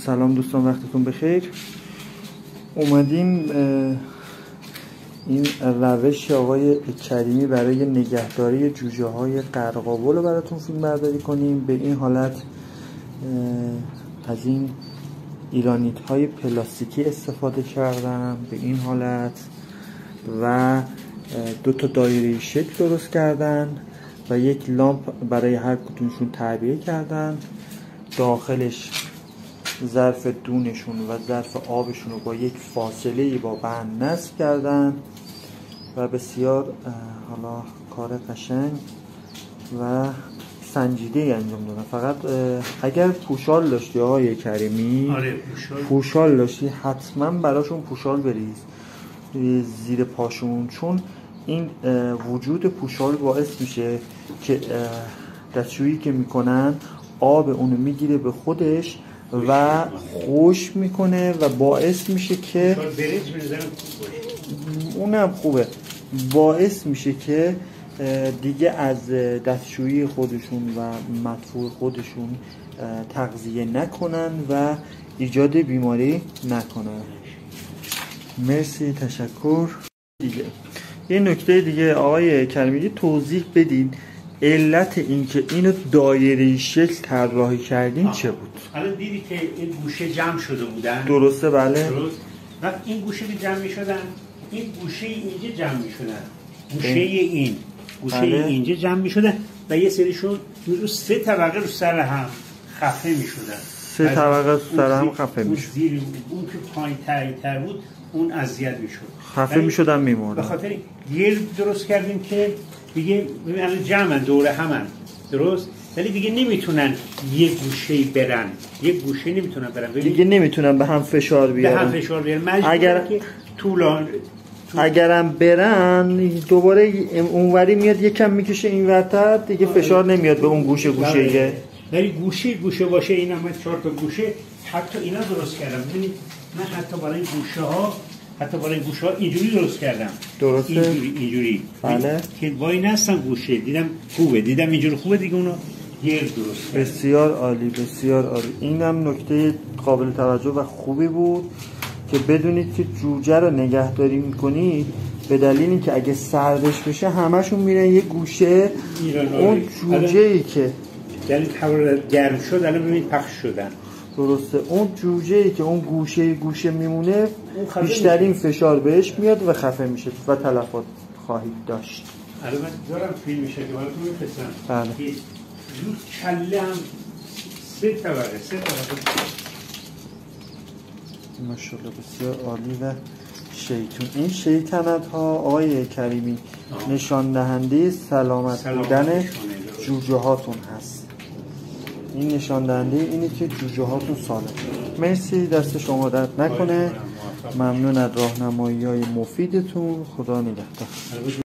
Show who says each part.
Speaker 1: سلام دوستان، وقتتون بخیر. اومدیم این روش آقای کریمی برای نگهداری جوجه های قرقاول رو براتون فیلم برداری کنیم. به این حالت از این ایرانیت های پلاستیکی استفاده کردم به این حالت و دو تا دایره شکل درست کردن و یک لامپ برای هر کدومشون تعبیه کردن. داخلش ظرف دونشون و ظرف آبشون رو با یک فاصله با بند نصب کردن و بسیار حالا کار قشنگ و سنجیده انجام دادن. فقط اگر پوشال داشتی آقای کریمی، پوشال داشتی حتما براشون پوشال بریز زیر پاشون، چون این وجود پوشال باعث میشه که دستشویی که میکنن آب اونو میگیره به خودش و خوش میکنه و باعث میشه که اونم خوبه، باعث میشه که دیگه از دستشویی خودشون و مدفوع خودشون تغذیه نکنن و ایجاد بیماری نکنن. مرسی، تشکر. دیگه یه نکته دیگه آقای کریمی توضیح بدین علت اینکه اینو دایره شکل طراحی کردین چه بود؟
Speaker 2: الان دیدی که این گوشه جمع شده بودن؟
Speaker 1: درسته، بله.
Speaker 2: درست. وقت این گوشه که جمع می‌شدن، این گوشه اینجا جمع می‌شدن. گوشه این، گوشه
Speaker 1: بله.
Speaker 2: اینجا جمع می‌شدن و یه سریشون رو 3 طبقه رو سر هم خفه می‌شدن.
Speaker 1: 3 طبقه رو سر هم خفه می‌شد.
Speaker 2: اون که پایین‌تر بود اون اذیت می‌شد.
Speaker 1: خفه می‌شدن می‌مردن.
Speaker 2: به خاطر گل درست کردیم که دیگه الان جمعن دوره همن، درست؟ ولی دیگه نمیتونن یه گوشه برن، یه گوشه نمیتونن برن،
Speaker 1: دیگه نمیتونن به هم فشار بیارن.
Speaker 2: به هم فشار بیارن. اگر
Speaker 1: اگرم برن دوباره اونوری میاد یکم میکشه این ورتر، دیگه فشار نمیاد به اون گوشه گوشه.
Speaker 2: ولی گوشه باشه. این هم 4 تا گوشه حتی اینا درست کردم. ببینید من حتی برای این گوشه ها اینجوری درست کردم.
Speaker 1: درسته؟
Speaker 2: اینجوری.
Speaker 1: بله.
Speaker 2: که وای نستم گوشه، دیدم خوبه، اینجوری خوبه دیگه اونو درست.
Speaker 1: بسیار عالی، بسیار عالی. اینم نکته قابل توجه و خوبی بود که بدونید که جوجه رو نگهداری میکنید به دلیل اینکه اگه سردش بشه همشون میرن یه گوشه. اون جوجه‌ای که
Speaker 2: یعنی حرارت گرم شد الان ببینید پخش شدن.
Speaker 1: درسته. اون جوجه‌ای که اون گوشه میمونه بیشترین فشار بهش میاد و خفه میشه و تلفات خواهید داشت.
Speaker 2: الان من دارم فیلم میشه که براتون میفرستم.
Speaker 1: بله.
Speaker 2: رو کله هم 3 طبقه.
Speaker 1: ماشاءالله بسیار عالی و شیطون. این شیطنت ها آقای کریمی نشان دهنده سلامت بودن جوجه هاتون هست. این نشان دهنده اینه که جوجه هاتون سالم. مرسی، دست شما درد نکنه. ممنون از راهنمایی های مفیدتون. خدا نگهدار.